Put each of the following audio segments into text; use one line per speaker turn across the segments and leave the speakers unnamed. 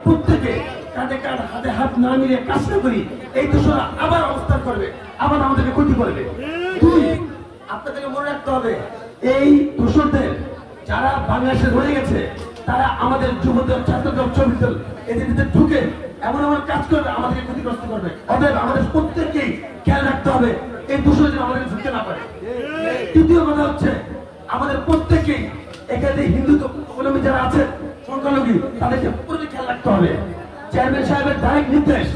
প্রত্যেকে কাঁধে কাঁধ হাতে হাত না মিলিয়ে কাজ না করি, এই দোষরা আবার অবস্থান করবে, আবার আমাদেরকে ক্ষতি করবে। দুই, আপনাদেরকে মনে রাখতে হবে, এই দোষরদের যারা বাংলাদেশে রয়ে গেছে তারা আমাদের যুবদল, ছাত্রদল, শ্রমিকদল এদের ভিতরে ঢুকে এমন এমন কাজ করবে, আমাদেরকে ক্ষতিগ্রস্ত করবে। অতএব আমাদের প্রত্যেককেই খেয়াল রাখতে হবে এই দোষর যেন আমাদের ঢুকতে না পারে। তৃতীয় কথা হচ্ছে, আমাদের প্রত্যেকেই এখানে হিন্দু কর্মী যারা আছে, সংখ্যালঘু, তাদেরকে পুরো খেয়াল রাখতে হবে। চেয়ারম্যান সাহেবের ডাইরেক্ট নির্দেশ,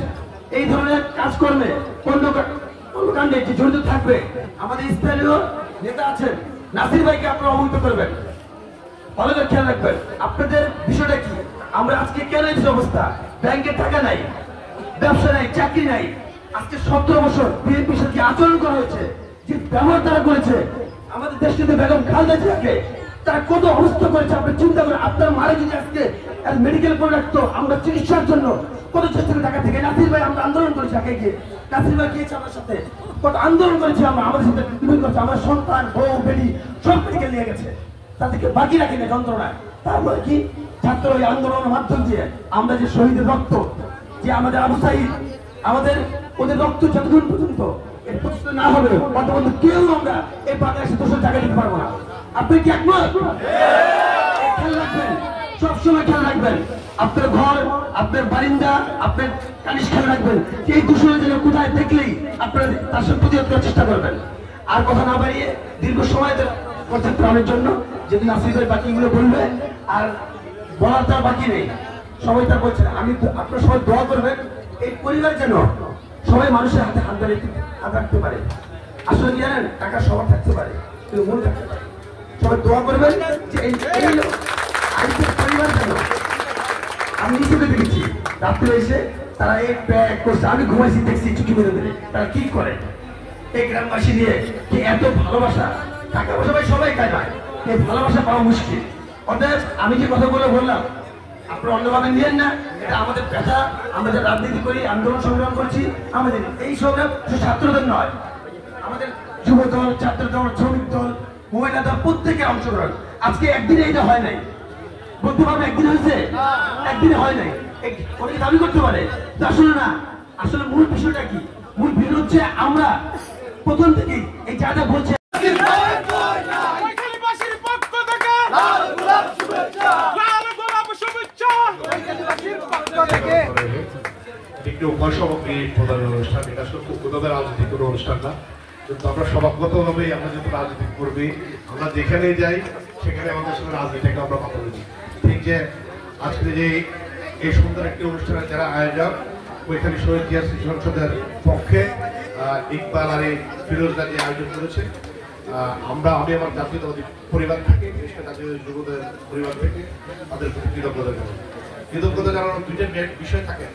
এই ধরনের কাজকর্মে কর্মকাণ্ডে যে জড়িত থাকবে, আমাদের স্থানীয় নেতা আছেন নাসির ভাইকে আপনারা অবহিত করবেন, ভালো করে খেয়াল রাখবেন। আপনাদের বিষয়টা কি? আমরা আজকে কেন এই অবস্থা? ব্যাংকে টাকা নাই, ব্যবসা নাই, চাকরি নাই। আজকে 17 বছর বিএনপির সাথে আচরণ করা হয়েছে, যে ব্যবহার তারা করেছে, আমাদের দেশকে বেগম খালেদা জিয়াকে তারা কত অবস্থা করেছে আপনি চিন্তা করেন। আপনার মারা যদি আজকে মেডিকেল করে রাখতো, আমরা চিকিৎসার জন্য কত চেষ্টা টাকা থেকে নাসির ভাই আমরা আন্দোলন করেছি, আগে গিয়ে নাসির ভাই গিয়েছে আমার সাথে, কত আন্দোলন করেছি আমরা, আমাদের সাথে বিভিন্ন করেছে, আমার সন্তান, বউ, বেটি সব মেডিকেল নিয়ে গেছে, তাদেরকে বাকি রাখি না যন্ত্রণায়। তারপরে কি ছাত্র ওই আন্দোলনের মাধ্যম দিয়ে আমরা যে শহীদের রক্ত, যে আমাদের আবু সাঈদ, আমাদের ওদের রক্ত যতক্ষণ পর্যন্ত এর প্রতিষ্ঠা না হবে, বর্তমানে কেউ আমরা এই বাংলাদেশে দোষের জায়গা দিতে পারবো না। আপনি কি একমত? খেয়াল রাখবেন, সবসময় খেয়াল রাখবেন, আপনার ঘর, আপনার বারিন্দা, আপনার কানিস খেয়াল রাখবেন, এই দূষণের জন্য কোথায় দেখলেই আপনারা তার সাথে প্রতিরোধ করার চেষ্টা করবেন। আর কথা না বাড়িয়ে দীর্ঘ সময় করছেন প্রাণের জন্য, যদি নাসির ভাই বাকিগুলো বলবে, আর বলার তার বাকি নেই, সবাই তার বলছেন। আমি আপনারা সবাই দোয়া করবেন এই পরিবার যেন সবাই মানুষের হাতে হাত রাখতে পারে। আসলে কি জানেন, টাকা সবার থাকতে পারে কিন্তু মন থাকতে পারে। সবাই দোয়া করবেন যে এই পরিবার যেন, আমি নিজেকে দেখেছি রাত্রে এসে তারা এই প্যাক করছে, আমি ঘুমাইছি দেখছি চুটি করে দিলে তারা কি করে। এই গ্রামবাসী নিয়ে কি এত ভালোবাসা, টাকা পয়সা ভাই সবাই খায় না, এই ভালোবাসা পাওয়া মুশকিল। অতএব আমি যে কথাগুলো বললাম আপনারা অন্যভাবে নিয়েন না, এটা আমাদের পেশা, আমরা যে রাজনীতি করি, আন্দোলন সংগ্রাম করছি, আমাদের এই সংগ্রাম শুধু ছাত্রদের নয়, আমাদের যুব দল, ছাত্র দল, শ্রমিক দল, মহিলা দল, প্রত্যেকের অংশগ্রহণ। আজকে একদিনে এটা হয় নাই, বলতে পারবে একদিন হয়েছে, একদিনে হয় নাই, অনেকে দাবি করতে পারে, আসলে না। আসলে মূল বিষয়টা কি? মূল বিষয় হচ্ছে আমরা প্রথম থেকেই এই যা যা বলছে
একটি উপসামগ্রী প্রদান অনুষ্ঠান, এটা শুধু রাজনৈতিক কোনো অনুষ্ঠান না, কিন্তু আমরা স্বভাবগতভাবেই আমরা যেহেতু রাজনীতি করবি, আমরা যেখানে যাই সেখানে আমাদের সঙ্গে রাজনীতিকে আমরা কথা বলি। ঠিক যে আজকে যে এই সুন্দর একটি অনুষ্ঠানের যারা আয়োজক, ওইখানে শহীদ জিয়া স্মৃতি সংসদের পক্ষে ইকবাল আর এই ফিরোজদা যে আয়োজন করেছে, আমি আমার জাতীয়তাবাদী পরিবার থেকে, বিশেষ করে জাতীয় যুবদের পরিবার থেকে তাদের প্রতি কৃতজ্ঞতা জানানোর দুইটা বিষয় থাকে।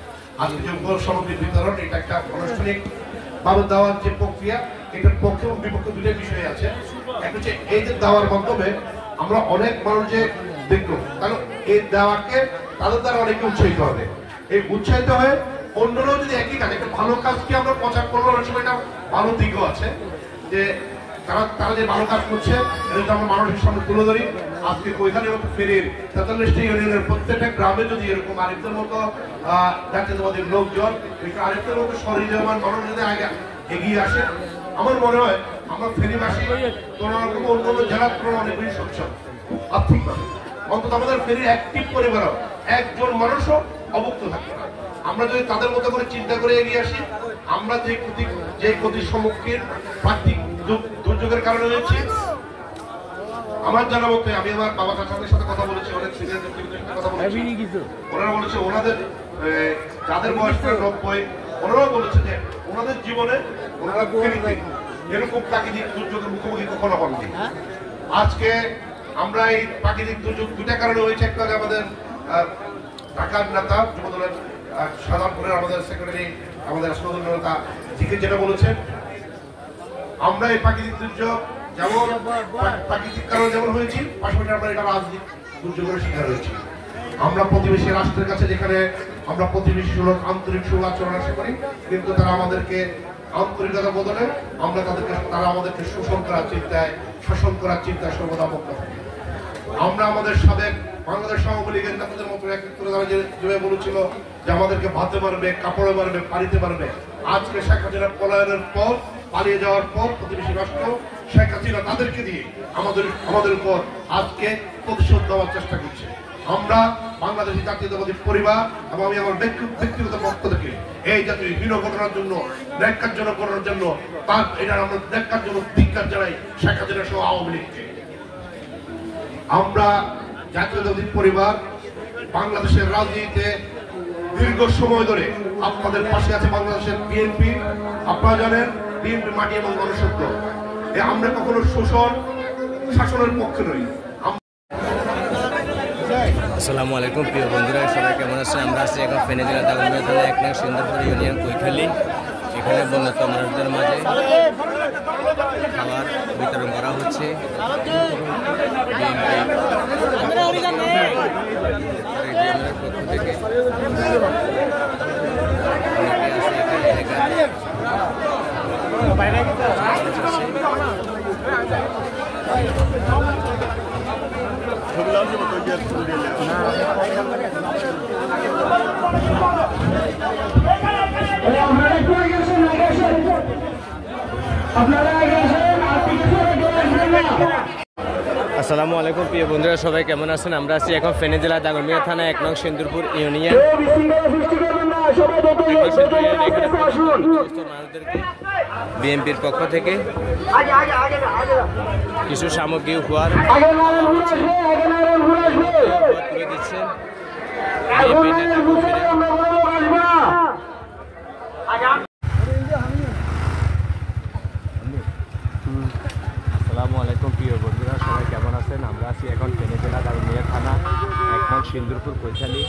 আজকে যে সামগ্রী বিতরণ, এটা একটা আনুষ্ঠানিক ভাবে দেওয়ার যে প্রক্রিয়া, এটার পক্ষে এবং বিপক্ষে দুইটা বিষয় আছে। এক হচ্ছে এই যে দেওয়ার মাধ্যমে আমরা অনেক মানুষ যে দেখলো, কারণ এই দেওয়াকে তাদের দ্বারা অনেকে উৎসাহিত হবে। এই উৎসাহিত হয়ে অন্যরাও যদি একই কাজ, একটা ভালো কাজকে আমরা প্রচার করলে অনেক সময় একটা ভালো দিকও আছে, যে তারা যে ভালো কাজ করছে এটা আমরা মানুষের সামনে তুলে ধরি। আজকে ওইখানে ফেরির 43টি ইউনিয়নের প্রত্যেকটা গ্রামে যদি এরকম আরেকদের মতো জাতীয়তাবাদী লোকজন, আরেকদের মতো সহৃদয়মান মানুষ যদি আগে এগিয়ে আসে, আমার মনে হয় আমরা ফেরিবাসী কোন রকম অন্য জেলার তুলনায় অনেক বেশি সচ্ছল আর্থিকভাবে। অন্তত আমাদের ফেরির অ্যাক্টিভ পরিবারও একজন মানুষও অভুক্ত থাকবে না। আমরা যদি তাদের মতো করে চিন্তা করে এগিয়ে আসি, আমরা যে ক্ষতির সম্মুখীন প্রাকৃতিক দুর্যোগের কারণে হয়েছি, আমার জানা মতে, আমি আমার বাবা চাচাদের সাথে কথা বলেছি, অনেক সিনিয়র ব্যক্তিদের সাথে কথা বলেছি, ওনারা বলেছে ওনাদের যাদের বয়স 90, ওনারাও বলেছে যে ওনাদের জীবনে ওনারা এরকম প্রাকৃতিক দুর্যোগের মুখোমুখি কখনো হননি। আজকে আমরা এই প্রাকৃতিক দুর্যোগ দুটা কারণে হয়েছে। একটা আমাদের ঢাকার নেতা যুবদলের সাধারণপুরের আমাদের সেক্রেটারি, আমাদের সদর নেতা জিকে যেটা বলেছেন, আমরা এই প্রাকৃতিক দুর্যোগ যেমন প্রাকৃতিক কারণে যেমন হয়েছি, পাশাপাশি আমরা এটা রাজনৈতিক দুর্যোগের শিকার হয়েছি। আমরা প্রতিবেশী রাষ্ট্রের কাছে যেখানে আমরা প্রতিবেশী সুলভ আন্তরিক সুআচরণ আশা করি, কিন্তু তারা আমাদেরকে আন্তরিকতা বদলে তারা আমাদেরকে শোষণ করার চিন্তায়, শাসন করার চিন্তায় সর্বদা মুক্ত থাকে। আমরা আমাদের সাবেক বাংলাদেশ আওয়ামী লীগের নেতাদের মতো এক করে তারা যেভাবে বলেছিল যে আমাদেরকে ভাতে পারবে, কাপড়ে পারবে, পানিতে পারবে, আজকে শেখ হাসিনা পলায়নের পর, পালিয়ে যাওয়ার পর প্রতিবেশী রাষ্ট্র শেখ হাসিনা তাদেরকে দিয়ে আমাদের উপর আজকে প্রতিশোধ দেওয়ার চেষ্টা করছে। আমরা বাংলাদেশী জাতীয়তাবাদী পরিবার এবং আমি আমার ব্যক্তিগত পক্ষ থেকে এই জাতীয় হীন ঘটনার জন্য, ন্যাক্কারজনক ঘটনার জন্য, তার এটার আমরা ন্যাক্কারজনক ধিক্কার জানাই শেখ হাসিনা সহ আওয়ামী লীগকে। আমরা জাতীয়তাবাদী পরিবার বাংলাদেশের রাজনীতিতে দীর্ঘ সময় ধরে আপনাদের পাশে আছে বাংলাদেশের বিএনপি। আপনারা জানেন বিএনপি মাটি এবং মনুষ্যত্ব। আমরা কখনো শোষণ শাসনের পক্ষে নই।
আসসালামু আলাইকুম প্রিয় বন্ধুরা, সবাই কেমন আছেন? আমরা আছি এখন ফেনী জেলা দাগনভূঞা থানা 1 নং সুন্দরপুর ইউনিয়ন কৈখালী। এখানে বন্যার্ত মানুষদের মাঝে খাবার বিতরণ করা হচ্ছে। পক্ষ থেকে আসসালামু আলাইকুম প্রিয় বন্ধুরা, সবাই কেমন আছেন? আমরা আছি এখন ফেনী জেলা দাগনভূঞা থানা 1 নং সুন্দরপুর ইউনিয়ন। বিএনপির পক্ষ থেকে কিছু সামগ্রী উপহার তুলে দিচ্ছেন। আসসালামু আলাইকুম প্রিয় বন্ধুরা, সবাই কেমন আছেন? আমরা আছি এখন ফেনী জেলা দাগনভূঞা থানা 1 নং সুন্দরপুর কৈখালী।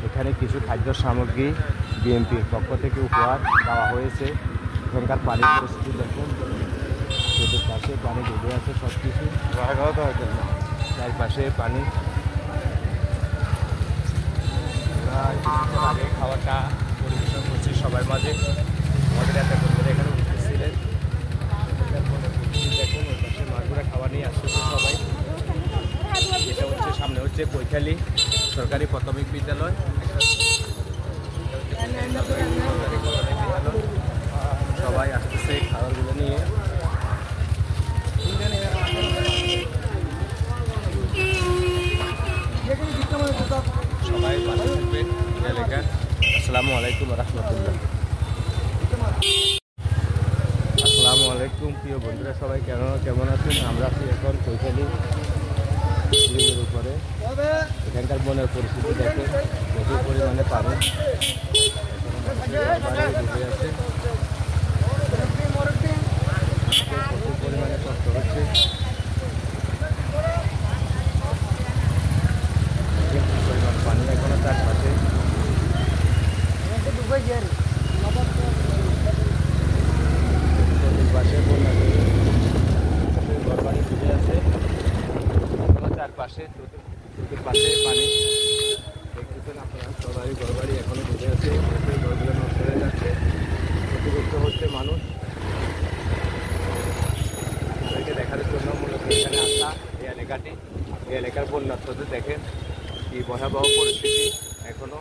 এখানে কিছু খাদ্য সামগ্রী বিএনপির পক্ষ থেকে উপহার দেওয়া হয়েছে। এখানকার পানির পরিস্থিতি দেখুন, রোদের পাশে পানি ডুবে আছে, সব কিছু চারপাশে পানি। আগে খাবারটা পরিবেশন করছি সবার মাঝে। আমাদের একটা বন্ধুরা এখানে উপস্থিত দেখুন, ওই পাশে মাছগুলো খাবার নিয়ে আসতেছে সবাই। এটা হচ্ছে সামনে হচ্ছে কৈখালী সরকারি প্রাথমিক বিদ্যালয়। সবাই আসতেছে খাবারগুলো নিয়ে। সবাই ভালো থাকবেন এলাকা। আসসালামু আলাইকুম রহমতুল্লাহ। আসসালামু আলাইকুম প্রিয় বন্ধুরা, সবাই কেমন আছেন? আমরা আছি এখন কৈখালী ব্রিজের উপরে। এখানকার বনের পরিস্থিতি দেখেন, প্রচুর পরিমাণে পানি ডুবে আছে, প্রচুর পরিমাণে কষ্ট হচ্ছে। পরিমাণ পানি এখনো চারপাশে। চতুর্পাশে বন্যা ঘর বাড়ি ডুবে আছে, এখনো চারপাশে চতুর্পাশে পানি দেখতেছেন আপনারা। সবাই ঘর বাড়ি এখনো ডুবে আছে, ঘরগুলো নষ্ট হয়ে যাচ্ছে, ক্ষতিগ্রস্ত হচ্ছে মানুষ। তাদেরকে দেখার জন্য মূলত এখানে আসা। এই এলাকাটি, এই এলাকার বন্যার্থদের দেখেন কি ভয়াবহ পরিস্থিতি। এখনো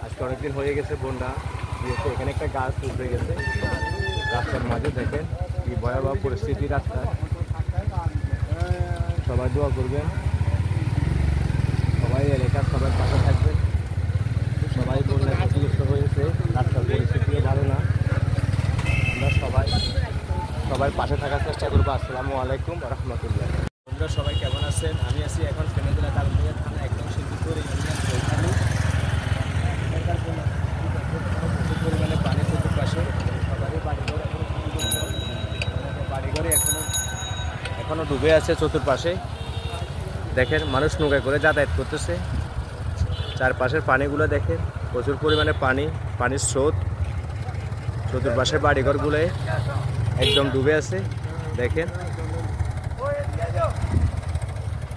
আজকে অনেকদিন হয়ে গেছে বন্যা দিয়েছে। এখানে একটা গাছ উঠে গেছে রাস্তার মাঝে, দেখেন কি ভয়াবহ পরিস্থিতি রাস্তায়। সবাই দোয়া করবেন, সবাই এলাকার সবাই পাশে থাকবেন। সবাই বন্যায় ক্ষতিগ্রস্ত হয়েছে, রাস্তার পরিস্থিতিও ভালো না। আমরা সবাই পাশে থাকার চেষ্টা করবো। আসসালামু আলাইকুম রহমতুল্লাহ। বন্ধুরা সবাই কেমন আছেন? আমি আছি এখন ফেনী জেলা দাগনভূঞা থানা 1 নং সুন্দরপুর ইউনিয়ন কৈখালী। প্রচুর পরিমাণে পানি চতুর্পাশে, সবারই বাড়িঘরে এখনো ডুবে আছে চতুর্পাশে। দেখেন মানুষ নৌকা করে যাতায়াত করতেছে। চারপাশের পানিগুলো দেখেন, প্রচুর পরিমাণে পানির স্রোত। চতুর্পাশে বাড়িঘরগুলো একদম ডুবে আছে। দেখেন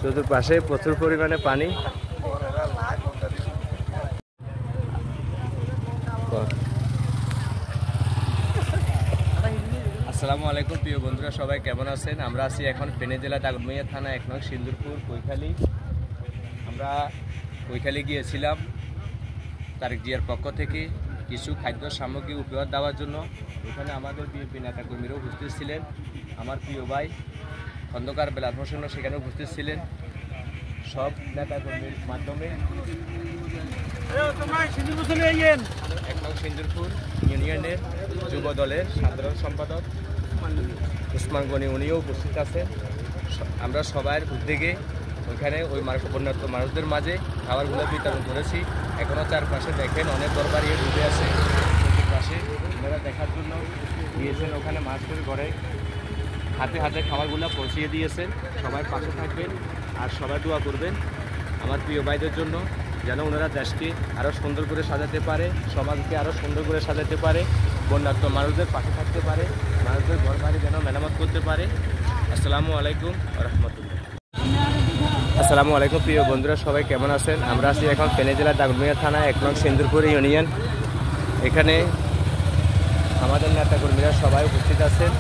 চতুর্পাশে প্রচুর পরিমাণে পানি। আসসালামু আলাইকুম প্রিয় বন্ধুরা, সবাই কেমন আছেন? আমরা আছি এখন ফেনী জেলা দাগনভূঞা থানা 1 নং সুন্দরপুর কৈখালী। আমরা কৈখালি গিয়েছিলাম তারেক জিয়ার পক্ষ থেকে কিছু খাদ্য সামগ্রী উপহার দেওয়ার জন্য। এখানে আমাদের বিএনপি নেতাকর্মীরা উপস্থিত ছিলেন, আমার প্রিয় ভাই খন্দকার বেলাল হোসেনও সেখানে উপস্থিত ছিলেন। সব নেতাকর্মীর মাধ্যমে 1 নং সিন্দুরপুর ইউনিয়নের যুব দলের সাধারণ সম্পাদক উসমান গনি উনিও উপস্থিত আছেন। আমরা সবার উদ্যোগে ওইখানে ওই বন্যার্ত মানুষদের মাঝে খাবারগুলো বিতরণ করেছি। এখনও চারপাশে দেখেন অনেক দরবারি ডুবে আছে, পাশে ওনারা দেখার জন্য গিয়েছেন। ওখানে মানুষের ঘরে হাতে হাতে খাবারগুলো পৌঁছিয়ে দিয়েছেন। সবাই পাশে থাকবেন আর সবাই দোয়া করবেন আমার প্রিয় ভাইদের জন্য, যেন ওনারা দেশকে আরও সুন্দর করে সাজাতে পারে, সমাজকে আরও সুন্দর করে সাজাতে পারে, বন্যার্ত মানুষদের পাশে থাকতে পারে, মানুষদের ঘর বাড়ি যেন মেরামত করতে পারে। আসসালামু আলাইকুম রহমতুল্লাহ। আসসালামু আলাইকুম প্রিয় বন্ধুরা, সবাই কেমন আছেন? আমরা আছি এখন ফেনী জেলার দাগনভূঞা থানা 1 নং সিন্দুরপুর ইউনিয়ন। এখানে আমাদের নেতাকর্মীরা সবাই উপস্থিত আছেন,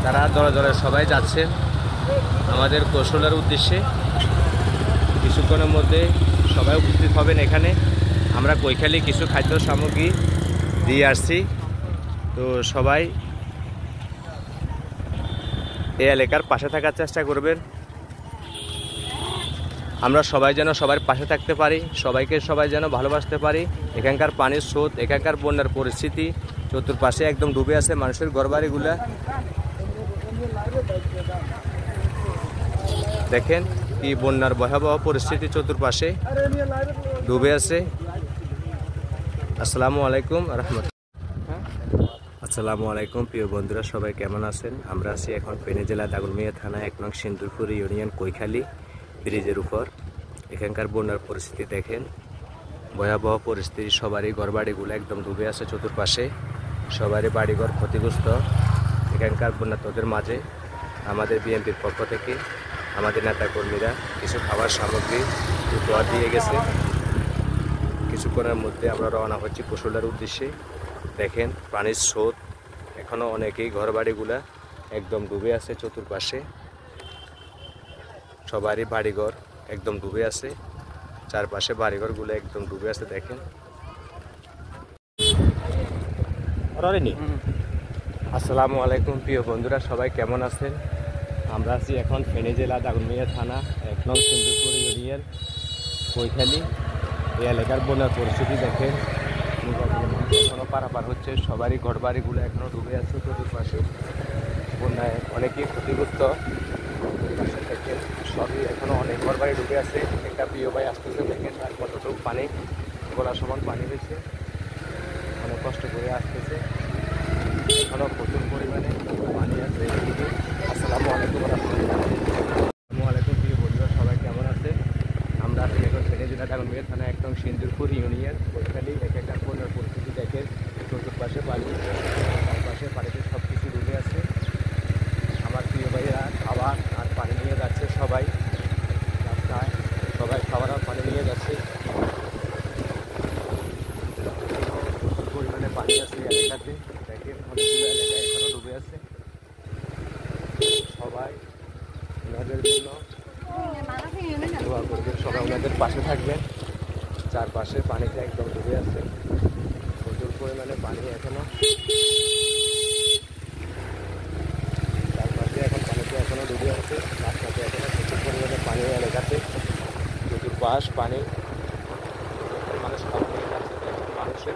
তারা দলে দলে সবাই যাচ্ছেন আমাদের কৌশলের উদ্দেশ্যে। কিছুক্ষণের মধ্যে সবাই উপস্থিত হবেন এখানে। আমরা কৈখালি কিছু খাদ্য সামগ্রী দিয়ে আসছি, তো সবাই এই এলাকার পাশে থাকার চেষ্টা করবেন। আমরা সবাই যেন সবার পাশে থাকতে পারি, সবাইকে সবাই যেন ভালোবাসতে পারি। এখানকার পানির স্রোত, এখানকার বন্যার পরিস্থিতি, চতুর্পাশে একদম ডুবে আছে মানুষের ঘরবাড়িগুলা। দেখেন কি বন্যার ভয়াবহ পরিস্থিতি, চতুর্পাশে ডুবে আছে। আসসালামু আলাইকুম রহমতুল্লাহ। আসসালামু আলাইকুম প্রিয় বন্ধুরা, সবাই কেমন আছেন? আমরা আছি এখন ফেনী জেলা দাগনভূঞা থানা 1 নং সিন্দুরপুর ইউনিয়ন কৈখালি ব্রিজের উপর। এখানকার বন্যার পরিস্থিতি দেখেন, ভয়াবহ পরিস্থিতি। সবারই ঘরবাড়িগুলো একদম ডুবে আছে, চতুর্পাশে সবারই বাড়িঘর ক্ষতিগ্রস্ত। এখানকার বন্যার্তদের মাঝে আমাদের বিএনপির পক্ষ থেকে আমাদের নেতাকর্মীরা কিছু খাবার সামগ্রী উপহার দিয়ে গেছে। কিছুক্ষণের মধ্যে আমরা রওনা হচ্ছি কৌশলের উদ্দেশ্যে। দেখেন পানির স্রোত, এখনও অনেকেই ঘরবাড়িগুলা একদম ডুবে আছে, চতুর্পাশে সবারই বাড়িঘর একদম ডুবে আছে, চারপাশে বাড়িঘরগুলো একদম ডুবে আছে। দেখেন আসসালামু আলাইকুম প্রিয় বন্ধুরা, সবাই কেমন আছেন? আমরা আছি এখন ফেনী জেলা দাগনভূঞা থানা 1 নং সিন্দুরপুর ইউনিয়ন কৈখালি। এই এলাকার বন্যার পরিস্থিতি দেখেন, এখনও পারাপার হচ্ছে, সবারই ঘরবাড়িগুলো এখনও ডুবে আছে, চতুর্পাশে বন্যায় অনেকেই ক্ষতিগ্রস্ত। দেখেন সবই এখনও অনেক ঘরবাড়ি ডুবে আছে। একটা প্রিয় ভাই আসতেছে, দেখেন আর কতটুকু পানি, গলা সমান পানি হয়েছে, অনেক কষ্ট করে আসতেছে। এখনও প্রচুর পরিমাণে পানি আছে। আসসালামু আলাইকুম রহমতুল্লাহ। আসসালামু আলাইকুম প্রিয় বন্ধুরা, সবাই কেমন আছে? আমরা আছি এখন ফেনী জেলা দাগনভূঞা থানা 1 নং সিন্দুরপুর ইউনিয়ন কৈখালি। এখানকার বন্যার পরিস্থিতি দেখেন, চতুর্পাশে পানি, চারপাশে পানিতে সব কিছু ডুবে আছে। আমার প্রিয় ভাইয়েরা খাবার আর পানি নিয়ে যাচ্ছে, সবাই রাস্তায় সবাই খাবার আর পানি নিয়ে যাচ্ছে। প্রচুর পরিমাণে পানি আছে এলাকাতে, দেখেন অনেকগুলো এলাকা এখনও ডুবে আছে। সবাই ওনাদের জন্য দোয়া করবেন, সবাই ওনাদের পাশে থাকবেন। চারপাশে পানিতে একদম ডুবে আছে, প্রচুর পরিমাণে পানি এখনও, চারপাশে এখন পানিতে এখনও ডুবে আছে। রাস্তাতে এখনও প্রচুর পরিমাণে পানি এলাকাতে, চতুর্পাশ পানি, মানুষ খাওয়া নিয়ে যাচ্ছে। মানুষের